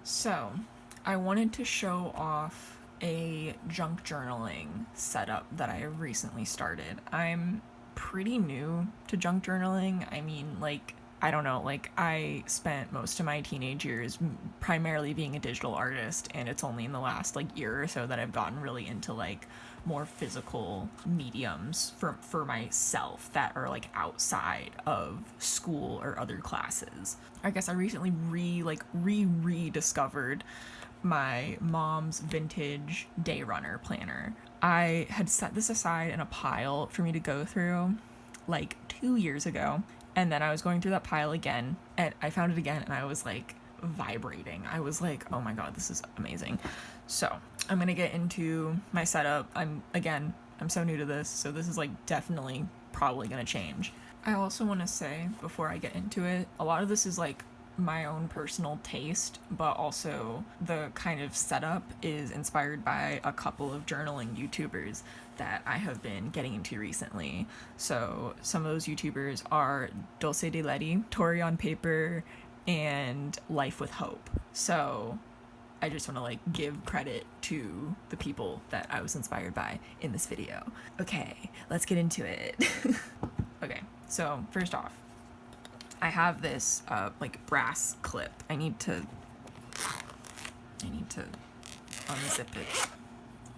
So, I wanted to show off a junk journaling setup that I recently started. I'm pretty new to junk journaling. I mean, like, I don't know, like, I spent most of my teenage years primarily being a digital artist, and it's only in the last, like, year or so that I've gotten really into, like, more physical mediums for myself that are like outside of school or other classes. I guess I recently rediscovered my mom's vintage day runner planner. I had set this aside in a pile for me to go through like 2 years ago, and then I was going through that pile again, and I found it again, and I was like vibrating. I was like, oh my god, this is amazing. So I'm gonna get into my setup. I'm so new to this, so this is like definitely probably gonna change. I also want to say before I get into it, a lot of this is like my own personal taste, but also the kind of setup is inspired by a couple of journaling YouTubers that I have been getting into recently. So some of those YouTubers are Dulce de Leti, Tori on Paper, and Life with Hope. So I just want to like give credit to the people that I was inspired by in this video. Okay, let's get into it. Okay, so first off, I have this like brass clip. I need to unzip it.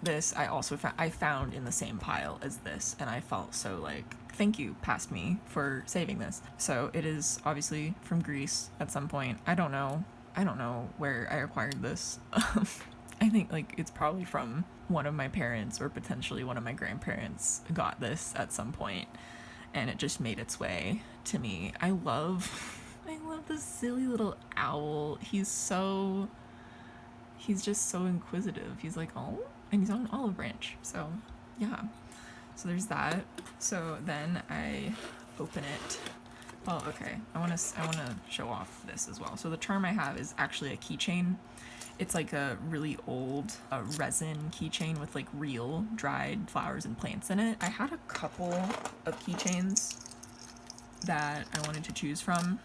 This I also found in the same pile as this, and I felt so like, thank you, past me, for saving this. So it is obviously from Greece at some point. I don't know where I acquired this. I think like it's probably from one of my parents or potentially one of my grandparents got this at some point, and it just made its way to me. I love this silly little owl. He's just so inquisitive. He's like, oh, and he's on an olive branch. So yeah, so there's that. So then I open it. Well, okay, I want to show off this as well. So the charm I have is actually a keychain. It's like a really old resin keychain with like real dried flowers and plants in it. I had a couple of keychains that I wanted to choose from.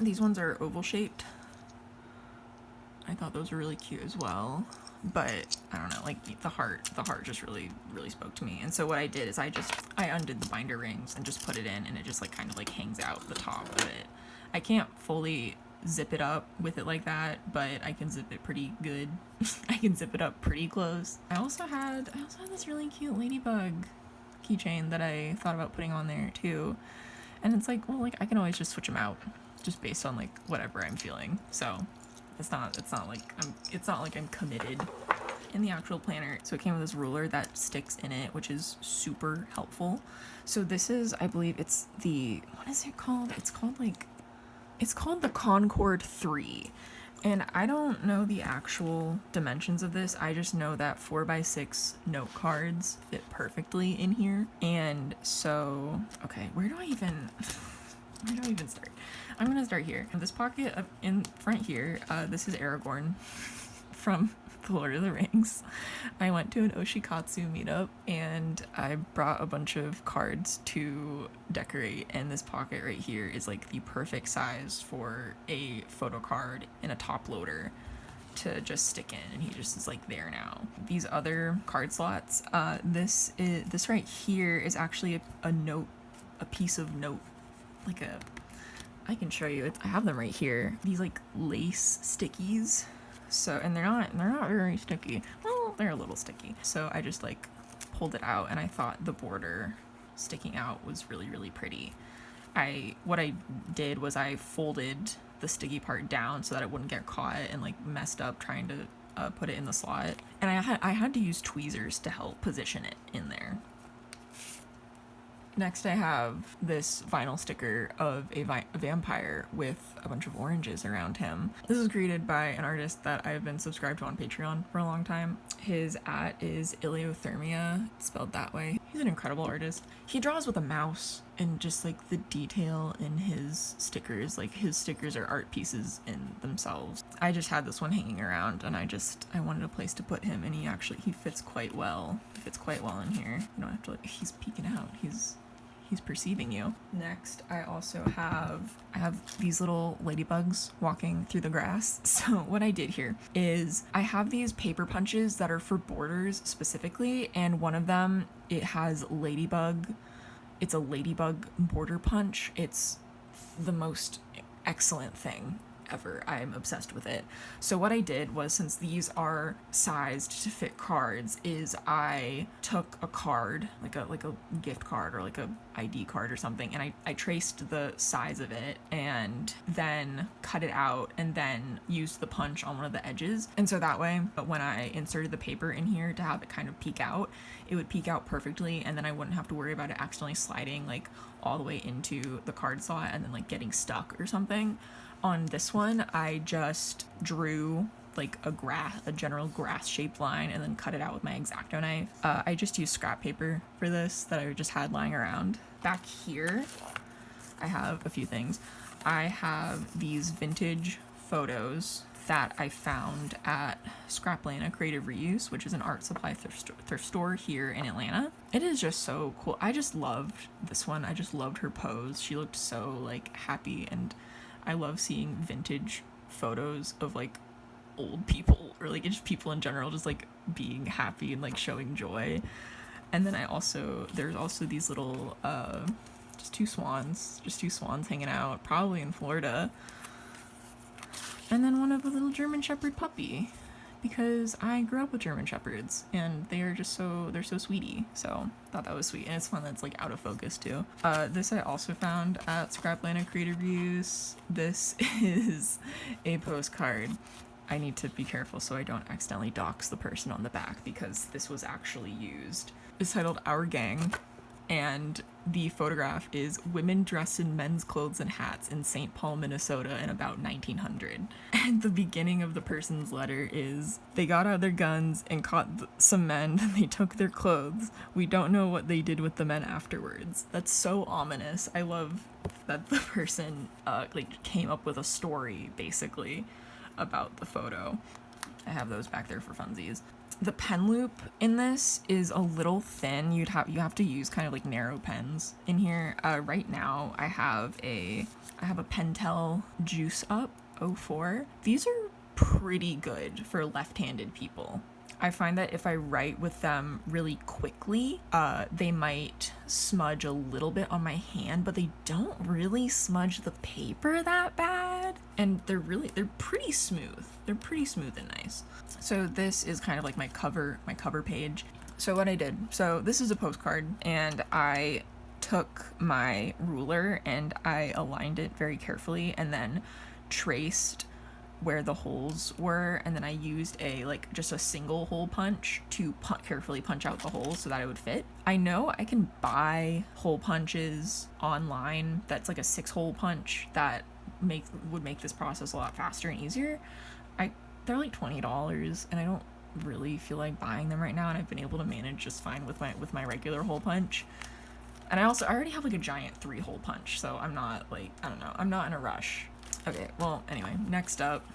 These ones are oval shaped. I thought those were really cute as well. But I don't know, like the heart just really spoke to me. And so what I did is I undid the binder rings and just put it in, and it just like kind of like hangs out the top of it. I can't fully zip it up with it like that, but I can zip it pretty good. I can zip it up pretty close. I also had this really cute ladybug keychain that I thought about putting on there too. And it's like, well, like I can always just switch them out just based on like whatever I'm feeling. So it's not like I'm committed in the actual planner. So it came with this ruler that sticks in it, which is super helpful. So this is, I believe it's what is it called? It's called the Concord 3. And I don't know the actual dimensions of this. I just know that 4x6 note cards fit perfectly in here. And so, okay, where do I even start? I'm gonna start here. In this pocket in front here, this is Aragorn from The Lord of the Rings. I went to an Oshikatsu meetup and I brought a bunch of cards to decorate, and this pocket right here is like the perfect size for a photo card in a top loader to just stick in, and he just is like there now. These other card slots, this right here is actually a piece of note, like I can show you. I have them right here. These like lace stickies. So, and they're not very sticky. Well, they're a little sticky. So I just like pulled it out, and I thought the border sticking out was really pretty. What I did was I folded the sticky part down so that it wouldn't get caught and like messed up trying to put it in the slot. And I had to use tweezers to help position it in there. Next I have this vinyl sticker of a vampire with a bunch of oranges around him. This was created by an artist that I've been subscribed to on Patreon for a long time. His @ is Iliothermia, spelled that way. He's an incredible artist. He draws with a mouse, and just like the detail in his stickers, like his stickers are art pieces in themselves. I just had this one hanging around, and I wanted a place to put him, and he fits quite well. He fits quite well in here. You don't have to, like, he's peeking out. He's he's perceiving you. Next, I also have these little ladybugs walking through the grass. So what I did here is I have these paper punches that are for borders specifically, and one of them, it has ladybug. It's a ladybug border punch. It's the most excellent thing ever. I'm obsessed with it. So what I did was, since these are sized to fit cards, is I took a card, like a gift card or like a ID card or something, and I traced the size of it and then cut it out and then used the punch on one of the edges. And so that way, when I inserted the paper in here to have it kind of peek out, it would peek out perfectly, and then I wouldn't have to worry about it accidentally sliding like all the way into the card slot and then like getting stuck or something. On this one, I just drew like a general grass shaped line and then cut it out with my X-Acto knife. I just used scrap paper for this that I just had lying around. Back here, I have a few things. I have these vintage photos that I found at Scraplana Creative Reuse, which is an art supply thrift store here in Atlanta. It is just so cool. I just loved this one. I just loved her pose. She looked so like happy, and I love seeing vintage photos of like old people or like just people in general just like being happy and like showing joy. And then there's also these little just two swans hanging out, probably in Florida. And then one of a little German Shepherd puppy, because I grew up with German Shepherds and they're so sweetie. So I thought that was sweet, and it's fun that's like out of focus too. This I also found at Scraplana Creative Reuse. This is a postcard. I need to be careful so I don't accidentally dox the person on the back, because this was actually used. It's titled Our Gang, and the photograph is women dressed in men's clothes and hats in St. Paul, Minnesota in about 1900. And the beginning of the person's letter is, they got out their guns and caught some men, then they took their clothes. We don't know what they did with the men afterwards. That's so ominous. I love that the person like came up with a story basically about the photo. I have those back there for funsies. The pen loop in this is a little thin. You have to use kind of like narrow pens in here. Right now I have a Pentel Juice Up 04. These are pretty good for left-handed people. I find that if I write with them really quickly, they might smudge a little bit on my hand, but they don't really smudge the paper that bad. And they're pretty smooth. They're pretty smooth and nice. So this is kind of like my cover page. So what I did, so this is a postcard, and I took my ruler and I aligned it very carefully and then traced where the holes were, and then I used just a single hole punch to carefully punch out the holes so that it would fit. I know I can buy hole punches online that's like a 6-hole punch that would make this process a lot faster and easier. They're like $20 and I don't really feel like buying them right now, and I've been able to manage just fine with my regular hole punch. And I already have like a giant 3-hole punch, so I'm not like, I don't know, I'm not in a rush. Okay, well, anyway, next up,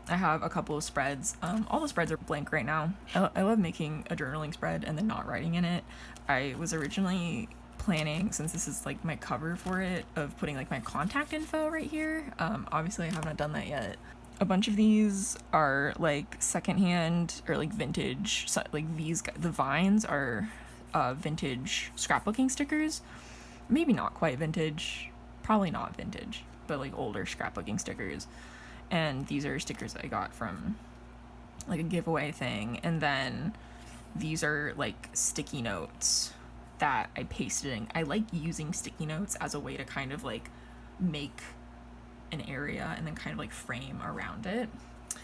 I have a couple of spreads. All the spreads are blank right now. I love making a journaling spread and then not writing in it. I was originally planning, since this is like my cover for it, of putting like my contact info right here. Obviously I haven't done that yet. A bunch of these are like secondhand or like vintage, so like the vines are vintage scrapbooking stickers. Maybe not quite vintage, probably not vintage, but like older scrapbooking stickers. And these are stickers that I got from like a giveaway thing. And then these are like sticky notes that I pasted in. I like using sticky notes as a way to kind of like make an area and then kind of like frame around it.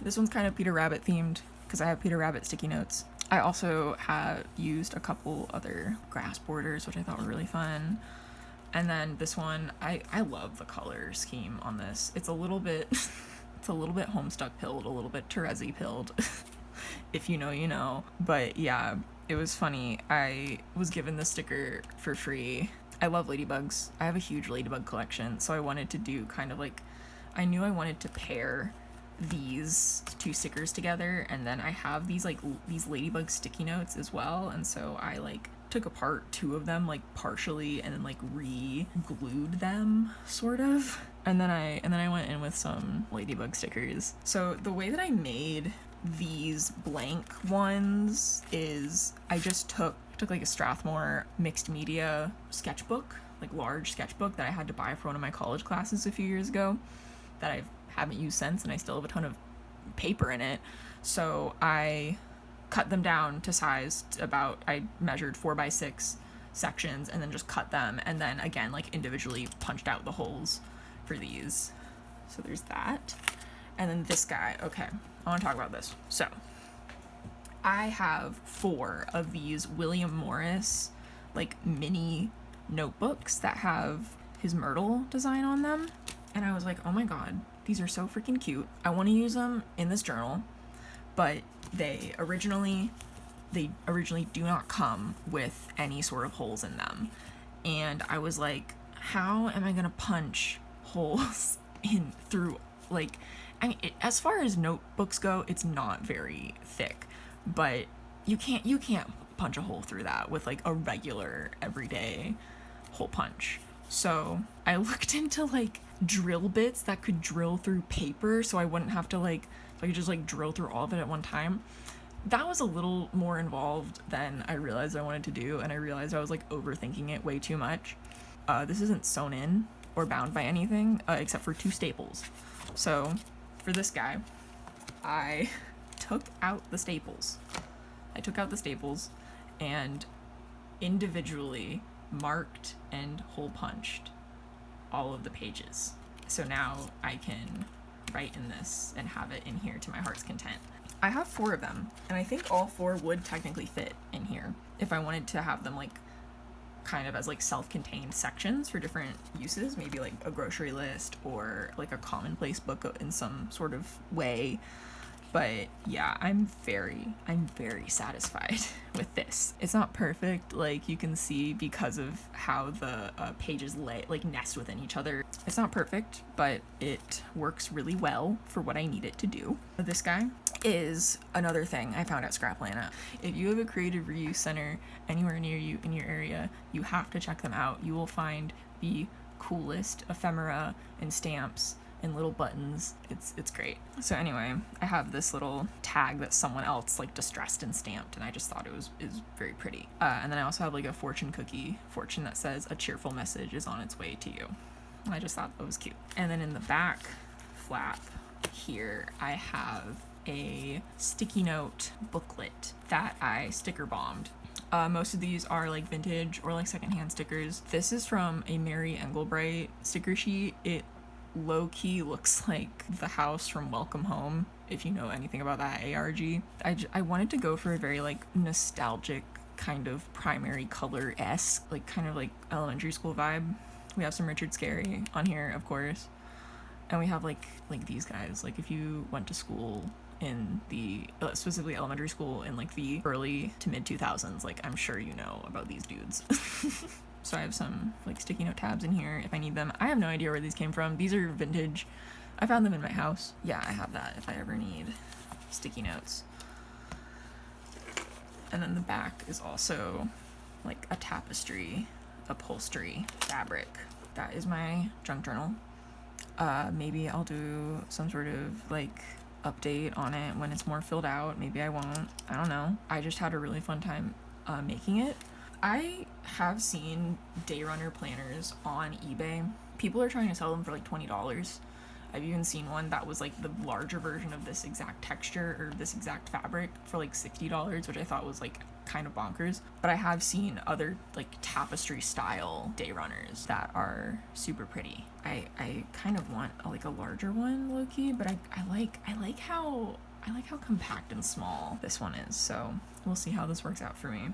This one's kind of Peter Rabbit themed because I have Peter Rabbit sticky notes. I also have used a couple other grass borders, which I thought were really fun. And then this one, I love the color scheme on this. It's a little bit it's a little bit Homestuck pilled, a little bit Terezi pilled. If you know, you know. But yeah, it was funny. I was given the sticker for free. I love ladybugs. I have a huge ladybug collection, so I wanted to do kind of like, I knew I wanted to pair these two stickers together, and then I have these like these ladybug sticky notes as well, and so I like took apart two of them like partially and then like re-glued them sort of, and then I went in with some ladybug stickers. So the way that I made these blank ones is I just took like a Strathmore mixed media sketchbook, like large sketchbook that I had to buy for one of my college classes a few years ago that I haven't used since, and I still have a ton of paper in it. So I cut them down to size about, I measured 4x6 sections and then just cut them, and then again like individually punched out the holes for these. So there's that. And then this guy, okay, I want to talk about this. So I have 4 of these William Morris like mini notebooks that have his Myrtle design on them, and I was like, oh my god, these are so freaking cute. I want to use them in this journal, but they originally do not come with any sort of holes in them. And I was like, how am I gonna punch holes in through, like, I mean, as far as notebooks go, it's not very thick, but you can't punch a hole through that with like a regular everyday hole punch. So I looked into like drill bits that could drill through paper, so I wouldn't have to like, so I could just like drill through all of it at one time. That was a little more involved than I realized I wanted to do, and I realized I was like overthinking it way too much. This isn't sewn in or bound by anything except for 2 staples. So for this guy, I took out the staples. And individually marked and hole punched all of the pages. So now I can write in this and have it in here to my heart's content. I have 4 of them, and I think all 4 would technically fit in here if I wanted to have them like kind of as like self-contained sections for different uses, maybe like a grocery list or like a commonplace book in some sort of way. But yeah, I'm very satisfied with this. It's not perfect, like you can see, because of how the pages nest within each other. It's not perfect, but it works really well for what I need it to do. This guy is another thing I found at Scraplana. If you have a creative reuse center anywhere near you in your area, you have to check them out. You will find the coolest ephemera and stamps and little buttons. It's great. So anyway, I have this little tag that someone else like distressed and stamped, and I just thought it was very pretty. And then I also have like a fortune that says a cheerful message is on its way to you. I just thought that was cute. And then in the back flap here, I have a sticky note booklet that I sticker bombed. Most of these are like vintage or like secondhand stickers. This is from a Mary Engelbright sticker sheet. It low-key looks like the house from Welcome Home, if you know anything about that ARG. I wanted to go for a very like nostalgic kind of primary color-esque, like kind of like elementary school vibe. We have some Richard Scarry on here, of course, and we have like these guys. Like if you went to school in the specifically elementary school in like the early to mid 2000s, like I'm sure you know about these dudes. So I have some like sticky note tabs in here if I need them. I have no idea where these came from. These are vintage. I found them in my house. Yeah, I have that if I ever need sticky notes. And then the back is also like a tapestry upholstery fabric. That is my junk journal. Maybe I'll do some sort of like update on it when it's more filled out. Maybe I won't. I don't know. I just had a really fun time making it. I have seen day runner planners on eBay. People are trying to sell them for like $20. I've even seen one that was like the larger version of this exact texture or this exact fabric for like $60, which I thought was like kind of bonkers. But I have seen other like tapestry style day runners that are super pretty. I kind of want a larger one, low-key, but I like how compact and small this one is. So we'll see how this works out for me.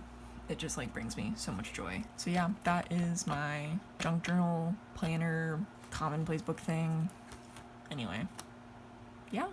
It just like brings me so much joy. So yeah, that is my junk journal planner commonplace book thing. Anyway, yeah.